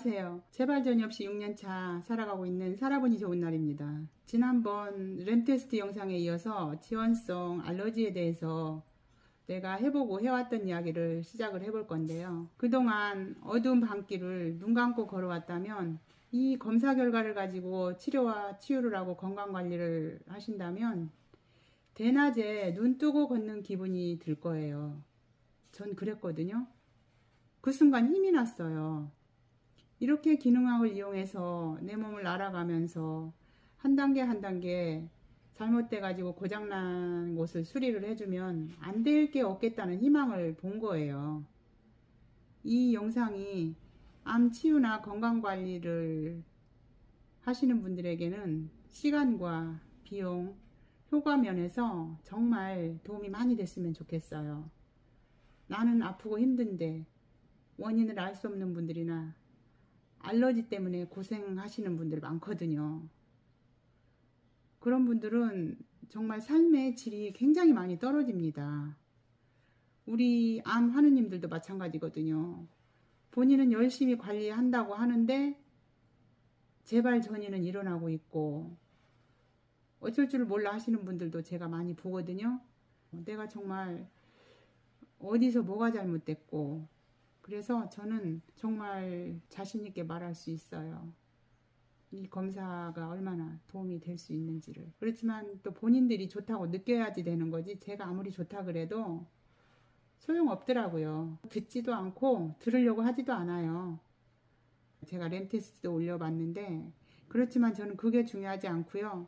안녕하세요. 재발전이 없이 6년차 살아가고 있는 살아보니 좋은 날입니다. 지난번 램 테스트 영상에 이어서 지원성 알러지에 대해서 내가 해보고 해왔던 이야기를 시작을 해볼 건데요. 그동안 어두운 밤길을 눈 감고 걸어왔다면 이 검사 결과를 가지고 치료와 치유를 하고 건강관리를 하신다면 대낮에 눈 뜨고 걷는 기분이 들 거예요. 전 그랬거든요. 그 순간 힘이 났어요. 이렇게 기능학을 이용해서 내 몸을 알아가면서 한 단계 한 단계 잘못돼 가지고 고장난 곳을 수리를 해주면 안 될 게 없겠다는 희망을 본 거예요. 이 영상이 암 치유나 건강관리를 하시는 분들에게는 시간과 비용, 효과 면에서 정말 도움이 많이 됐으면 좋겠어요. 나는 아프고 힘든데 원인을 알 수 없는 분들이나 알러지 때문에 고생하시는 분들 많거든요. 그런 분들은 정말 삶의 질이 굉장히 많이 떨어집니다. 우리 암 환우님들도 마찬가지거든요. 본인은 열심히 관리한다고 하는데 재발 전이는 일어나고 있고 어쩔 줄 몰라 하시는 분들도 제가 많이 보거든요. 내가 정말 어디서 뭐가 잘못됐고, 그래서 저는 정말 자신 있게 말할 수 있어요. 이 검사가 얼마나 도움이 될 수 있는지를. 그렇지만 또 본인들이 좋다고 느껴야지 되는 거지, 제가 아무리 좋다 그래도 소용없더라고요. 듣지도 않고 들으려고 하지도 않아요. 제가 램 테스트도 올려봤는데, 그렇지만 저는 그게 중요하지 않고요.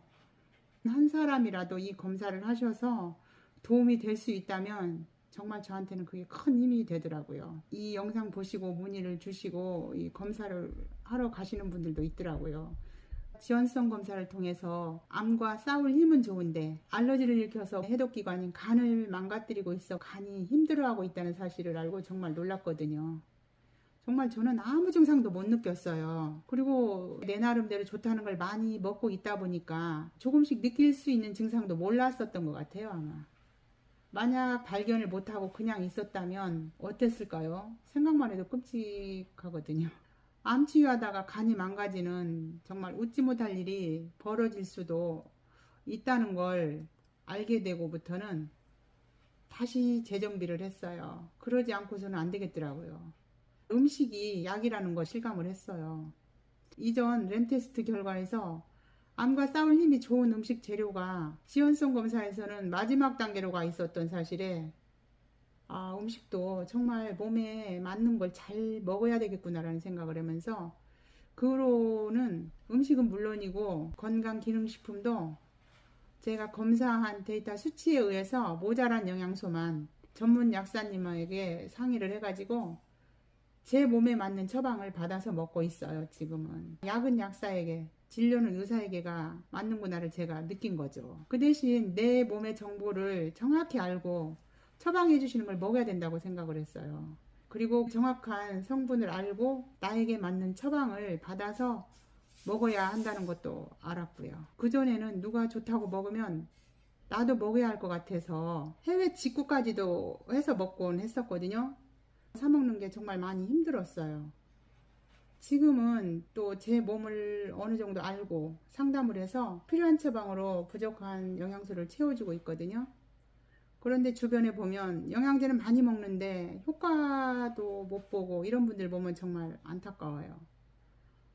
한 사람이라도 이 검사를 하셔서 도움이 될 수 있다면 정말 저한테는 그게 큰 힘이 되더라고요. 이 영상 보시고 문의를 주시고 이 검사를 하러 가시는 분들도 있더라고요. 지원성 검사를 통해서 암과 싸울 힘은 좋은데 알러지를 일으켜서 해독기관인 간을 망가뜨리고 있어 간이 힘들어하고 있다는 사실을 알고 정말 놀랐거든요. 정말 저는 아무 증상도 못 느꼈어요. 그리고 내 나름대로 좋다는 걸 많이 먹고 있다 보니까 조금씩 느낄 수 있는 증상도 몰랐었던 것 같아요, 아마. 만약 발견을 못하고 그냥 있었다면 어땠을까요? 생각만 해도 끔찍하거든요. 암 치유하다가 간이 망가지는 정말 웃지 못할 일이 벌어질 수도 있다는 걸 알게 되고부터는 다시 재정비를 했어요. 그러지 않고서는 안 되겠더라고요. 음식이 약이라는 걸 실감을 했어요. 이전 램 테스트 결과에서 암과 싸울 힘이 좋은 음식 재료가 지원성 검사에서는 마지막 단계로 가 있었던 사실에 음식도 정말 몸에 맞는 걸 잘 먹어야 되겠구나라는 생각을 하면서 그 후로는 음식은 물론이고 건강기능식품도 제가 검사한 데이터 수치에 의해서 모자란 영양소만 전문 약사님에게 상의를 해가지고 제 몸에 맞는 처방을 받아서 먹고 있어요. 지금은 약은 약사에게, 진료는 의사에게가 맞는구나를 제가 느낀 거죠. 그 대신 내 몸의 정보를 정확히 알고 처방해 주시는 걸 먹어야 된다고 생각을 했어요. 그리고 정확한 성분을 알고 나에게 맞는 처방을 받아서 먹어야 한다는 것도 알았고요. 그전에는 누가 좋다고 먹으면 나도 먹어야 할 것 같아서 해외 직구까지도 해서 먹곤 했었거든요. 사 먹는 게 정말 많이 힘들었어요. 지금은 또 제 몸을 어느 정도 알고 상담을 해서 필요한 처방으로 부족한 영양소를 채워주고 있거든요. 그런데 주변에 보면 영양제는 많이 먹는데 효과도 못 보고 이런 분들 보면 정말 안타까워요.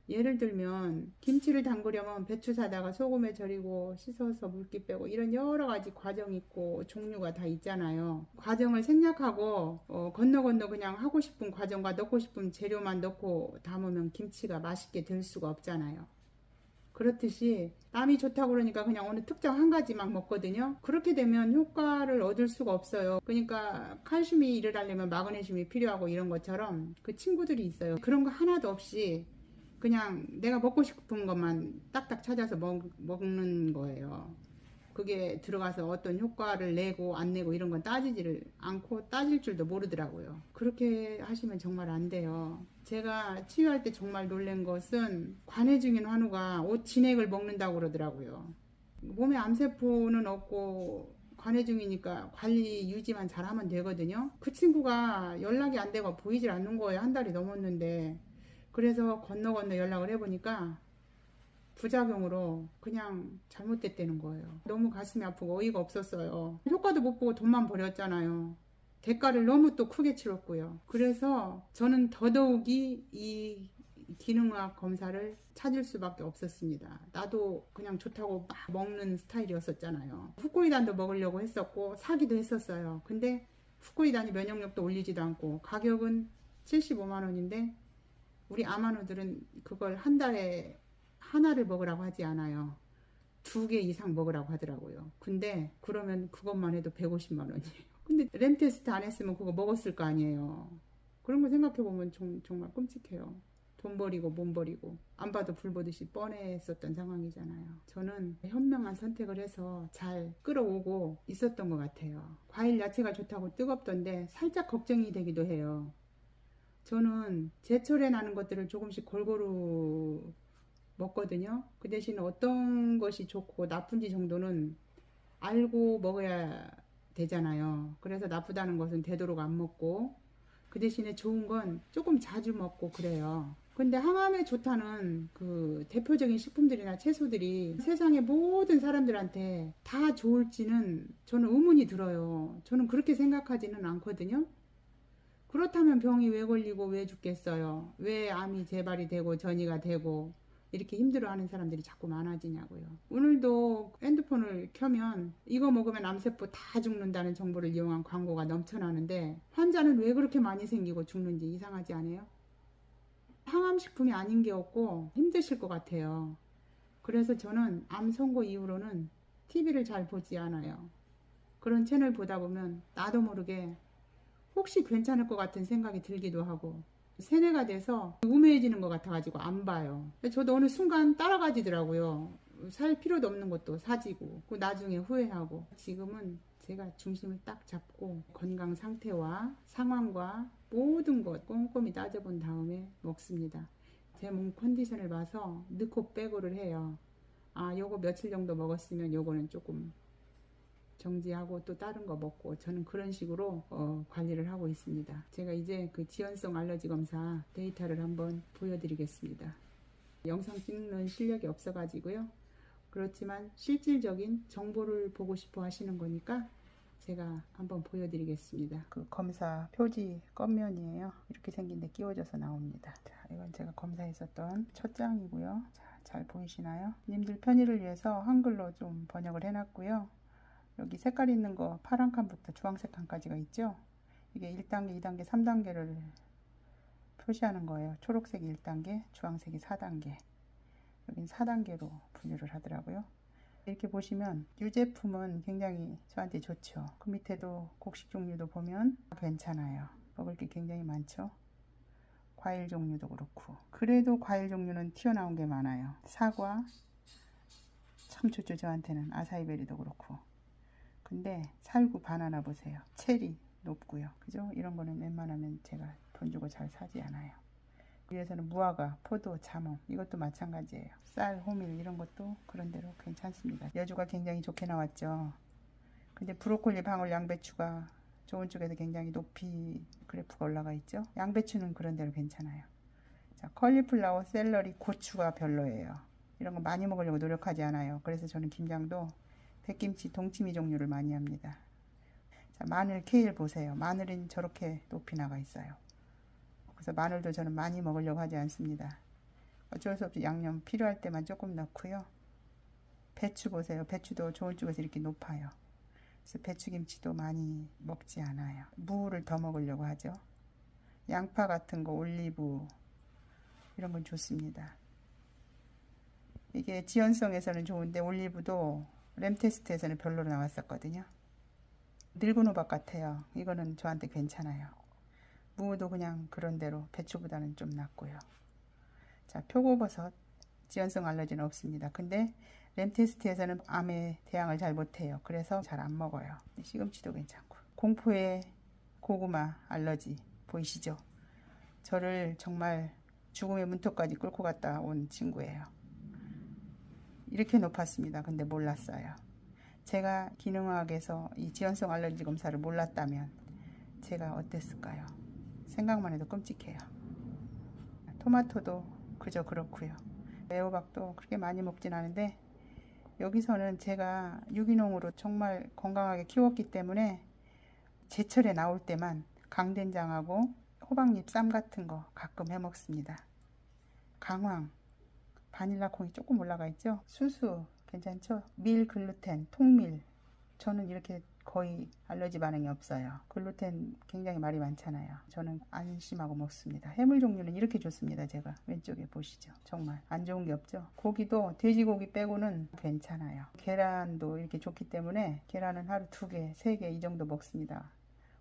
예를 들면 김치를 담그려면 배추 사다가 소금에 절이고 씻어서 물기 빼고 이런 여러 가지 과정이 있고 종류가 다 있잖아요. 과정을 생략하고 건너 그냥 하고 싶은 과정과 넣고 싶은 재료만 넣고 담으면 김치가 맛있게 될 수가 없잖아요. 그렇듯이 남이 좋다고 그러니까 그냥 어느 특정 한 가지만 먹거든요. 그렇게 되면 효과를 얻을 수가 없어요. 그러니까 칼슘이 일을 하려면 마그네슘이 필요하고 이런 것처럼 그 친구들이 있어요. 그런 거 하나도 없이 그냥 내가 먹고 싶은 것만 딱딱 찾아서 먹는 거예요. 그게 들어가서 어떤 효과를 내고 안 내고 이런 건 따지지를 않고 따질 줄도 모르더라고요. 그렇게 하시면 정말 안 돼요. 제가 치유할 때 정말 놀란 것은 관해 중인 환우가 옷 진액을 먹는다고 그러더라고요. 몸에 암세포는 없고 관해 중이니까 관리 유지만 잘하면 되거든요. 그 친구가 연락이 안 되고 보이질 않는 거예요. 한 달이 넘었는데 그래서 건너 연락을 해보니까 부작용으로 그냥 잘못됐다는 거예요. 너무 가슴이 아프고 어이가 없었어요. 효과도 못 보고 돈만 버렸잖아요. 대가를 너무 또 크게 치렀고요. 그래서 저는 더더욱이 이 기능의학 검사를 찾을 수밖에 없었습니다. 나도 그냥 좋다고 막 먹는 스타일이었었잖아요. 후코이단도 먹으려고 했었고 사기도 했었어요. 근데 후코이단이 면역력도 올리지도 않고 가격은 75만 원인데 우리 아마노들은 그걸 한 달에 하나를 먹으라고 하지 않아요. 2개 이상 먹으라고 하더라고요. 근데 그러면 그것만 해도 150만 원이에요. 근데 램 테스트 안 했으면 그거 먹었을 거 아니에요. 그런 거 생각해보면 정말 끔찍해요. 돈 버리고 몸 버리고 안 봐도 불 보듯이 뻔했었던 상황이잖아요. 저는 현명한 선택을 해서 잘 끌어오고 있었던 것 같아요. 과일 야채가 좋다고 뜨겁던데 살짝 걱정이 되기도 해요. 저는 제철에 나는 것들을 조금씩 골고루 먹거든요. 그 대신 어떤 것이 좋고 나쁜지 정도는 알고 먹어야 되잖아요. 그래서 나쁘다는 것은 되도록 안 먹고 그 대신에 좋은 건 조금 자주 먹고 그래요. 근데 항암에 좋다는 그 대표적인 식품들이나 채소들이 세상의 모든 사람들한테 다 좋을지는 저는 의문이 들어요. 저는 그렇게 생각하지는 않거든요. 그렇다면 병이 왜 걸리고 왜 죽겠어요? 왜 암이 재발이 되고 전이가 되고 이렇게 힘들어하는 사람들이 자꾸 많아지냐고요. 오늘도 핸드폰을 켜면 이거 먹으면 암세포 다 죽는다는 정보를 이용한 광고가 넘쳐나는데 환자는 왜 그렇게 많이 생기고 죽는지 이상하지 않아요? 항암식품이 아닌 게 없고 힘드실 것 같아요. 그래서 저는 암 선고 이후로는 TV를 잘 보지 않아요. 그런 채널 보다 보면 나도 모르게 혹시 괜찮을 것 같은 생각이 들기도 하고 세뇌가 돼서 우매해지는 것 같아가지고 안 봐요. 저도 어느 순간 따라가지더라고요. 살 필요도 없는 것도 사지고 나중에 후회하고 지금은 제가 중심을 딱 잡고 건강 상태와 상황과 모든 것 꼼꼼히 따져본 다음에 먹습니다. 제 몸 컨디션을 봐서 넣고 빼고를 해요. 아, 요거 며칠 정도 먹었으면 요거는 조금 정지하고 또 다른 거 먹고 저는 그런 식으로 관리를 하고 있습니다. 제가 이제 그 지연성 알러지 검사 데이터를 한번 보여드리겠습니다. 영상 찍는 실력이 없어가지고요. 그렇지만 실질적인 정보를 보고 싶어 하시는 거니까 제가 한번 보여드리겠습니다. 그 검사 표지 겉면이에요. 이렇게 생긴데 끼워져서 나옵니다. 자, 이건 제가 검사했었던 첫 장이고요. 자, 잘 보이시나요? 님들 편의를 위해서 한글로 좀 번역을 해놨고요. 여기 색깔 있는 거 파란 칸부터 주황색 칸까지가 있죠. 이게 1단계, 2단계, 3단계를 표시하는 거예요. 초록색이 1단계, 주황색이 4단계. 여긴 4단계로 분류를 하더라고요. 이렇게 보시면 유제품은 굉장히 저한테 좋죠. 그 밑에도 곡식 종류도 보면 괜찮아요. 먹을 게 굉장히 많죠. 과일 종류도 그렇고. 그래도 과일 종류는 튀어나온 게 많아요. 사과, 참 좋죠. 저한테는 아사이베리도 그렇고. 근데 살구 바나나 보세요. 체리 높고요. 그죠? 이런 거는 웬만하면 제가 돈 주고 잘 사지 않아요. 위에서는 무화과, 포도, 자몽 이것도 마찬가지예요. 쌀, 호밀 이런 것도 그런대로 괜찮습니다. 여주가 굉장히 좋게 나왔죠. 근데 브로콜리, 방울, 양배추가 좋은 쪽에서 굉장히 높이 그래프가 올라가 있죠. 양배추는 그런대로 괜찮아요. 자, 컬리플라워, 샐러리, 고추가 별로예요. 이런 거 많이 먹으려고 노력하지 않아요. 그래서 저는 김장도 백김치, 동치미 종류를 많이 합니다. 자, 마늘, 케일 보세요. 마늘은 저렇게 높이 나가 있어요. 그래서 마늘도 저는 많이 먹으려고 하지 않습니다. 어쩔 수 없이 양념 필요할 때만 조금 넣고요. 배추 보세요. 배추도 좋은 쪽에서 이렇게 높아요. 그래서 배추김치도 많이 먹지 않아요. 무를 더 먹으려고 하죠. 양파 같은 거, 올리브 이런 건 좋습니다. 이게 지연성에서는 좋은데 올리브도 램 테스트에서는 별로로 나왔었거든요. 늙은 호박 같아요. 이거는 저한테 괜찮아요. 무도 그냥 그런대로 배추보다는 좀 낫고요. 자, 표고버섯 지연성 알러지는 없습니다. 근데 램 테스트에서는 암에 대항을 잘 못해요. 그래서 잘 안 먹어요. 시금치도 괜찮고. 공포의 고구마 알러지 보이시죠? 저를 정말 죽음의 문턱까지 끌고 갔다 온 친구예요. 이렇게 높았습니다. 근데 몰랐어요. 제가 기능학에서 이 지연성 알러지 검사를 몰랐다면 제가 어땠을까요? 생각만 해도 끔찍해요. 토마토도 그저 그렇고요. 애호박도 그렇게 많이 먹진 않은데 여기서는 제가 유기농으로 정말 건강하게 키웠기 때문에 제철에 나올 때만 강된장하고 호박잎 쌈 같은 거 가끔 해 먹습니다. 강황, 바닐라 콩이 조금 올라가 있죠. 수수 괜찮죠. 밀, 글루텐, 통밀, 저는 이렇게 거의 알러지 반응이 없어요. 글루텐 굉장히 말이 많잖아요. 저는 안심하고 먹습니다. 해물 종류는 이렇게 좋습니다. 제가 왼쪽에 보시죠. 정말 안 좋은 게 없죠. 고기도 돼지고기 빼고는 괜찮아요. 계란도 이렇게 좋기 때문에 계란은 하루 2개, 3개 이 정도 먹습니다.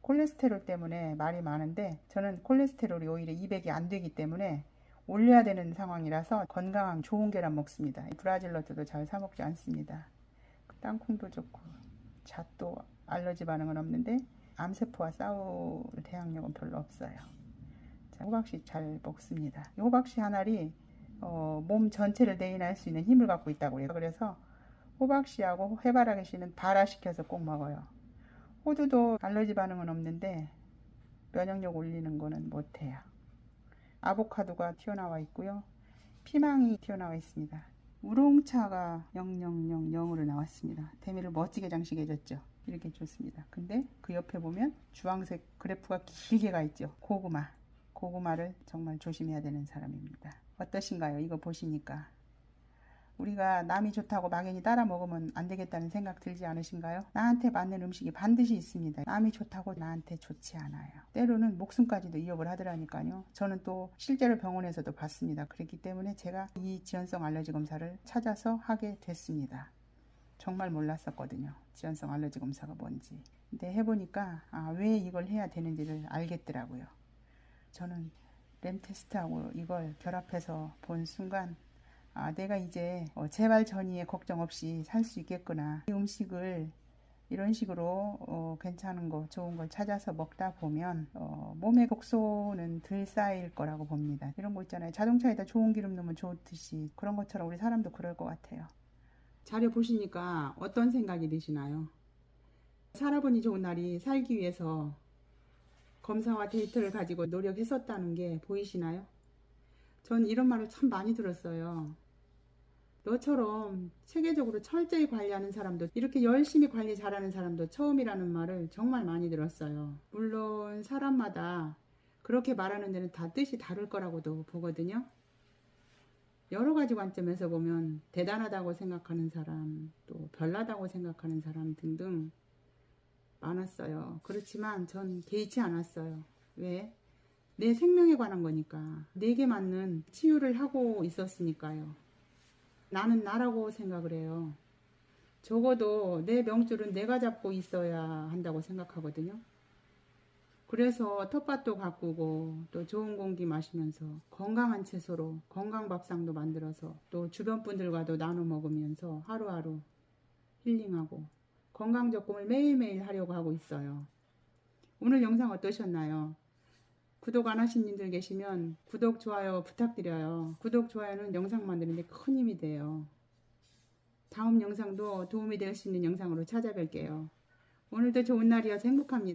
콜레스테롤 때문에 말이 많은데 저는 콜레스테롤이 오히려 200이 안 되기 때문에 올려야 되는 상황이라서 건강한 좋은 계란 먹습니다. 브라질너트도 잘 사 먹지 않습니다. 땅콩도 좋고 잣도 알러지 반응은 없는데 암세포와 싸울 대항력은 별로 없어요. 자, 호박씨 잘 먹습니다. 호박씨 한 알이 몸 전체를 대인할 수 있는 힘을 갖고 있다고 해요. 그래서 호박씨하고 해바라기씨는 발화시켜서 꼭 먹어요. 호두도 알러지 반응은 없는데 면역력 올리는 거는 못해요. 아보카도가 튀어나와 있고요. 피망이 튀어나와 있습니다. 우롱차가 0000으로 나왔습니다. 대미를 멋지게 장식해줬죠. 이렇게 좋습니다. 근데 그 옆에 보면 주황색 그래프가 길게 가 있죠. 고구마를 정말 조심해야 되는 사람입니다. 어떠신가요? 이거 보시니까 우리가 남이 좋다고 막연히 따라 먹으면 안 되겠다는 생각 들지 않으신가요? 나한테 맞는 음식이 반드시 있습니다. 남이 좋다고 나한테 좋지 않아요. 때로는 목숨까지도 위협을 하더라니까요. 저는 또 실제로 병원에서도 봤습니다. 그렇기 때문에 제가 이 지연성 알러지 검사를 찾아서 하게 됐습니다. 정말 몰랐었거든요. 지연성 알러지 검사가 뭔지. 근데 해보니까 왜 이걸 해야 되는지를 알겠더라고요. 저는 램 테스트하고 이걸 결합해서 본 순간 내가 이제 재발 전이에 걱정 없이 살 수 있겠구나. 이 음식을 이런 식으로 괜찮은 거 좋은 걸 찾아서 먹다 보면 몸의 독소는 덜 쌓일 거라고 봅니다. 이런 거 있잖아요. 자동차에다 좋은 기름 넣으면 좋듯이 그런 것처럼 우리 사람도 그럴 것 같아요. 자료 보시니까 어떤 생각이 드시나요? 살아보니 좋은 날이 살기 위해서 검사와 데이터를 가지고 노력했었다는 게 보이시나요? 전 이런 말을 참 많이 들었어요. 너처럼 체계적으로 철저히 관리하는 사람도, 이렇게 열심히 관리 잘하는 사람도 처음이라는 말을 정말 많이 들었어요. 물론 사람마다 그렇게 말하는 데는 다 뜻이 다를 거라고도 보거든요. 여러 가지 관점에서 보면 대단하다고 생각하는 사람, 또 별나다고 생각하는 사람 등등 많았어요. 그렇지만 전 개의치 않았어요. 왜? 내 생명에 관한 거니까. 내게 맞는 치유를 하고 있었으니까요. 나는 나라고 생각을 해요. 적어도 내 명줄은 내가 잡고 있어야 한다고 생각하거든요. 그래서 텃밭도 가꾸고 또 좋은 공기 마시면서 건강한 채소로 건강 밥상도 만들어서 또 주변 분들과도 나눠 먹으면서 하루하루 힐링하고 건강적 꿈을 매일매일 하려고 하고 있어요. 오늘 영상 어떠셨나요? 구독 안 하신 분들 계시면 구독, 좋아요 부탁드려요. 구독, 좋아요는 영상 만드는데 큰 힘이 돼요. 다음 영상도 도움이 될 수 있는 영상으로 찾아뵐게요. 오늘도 좋은 날이어서 행복합니다.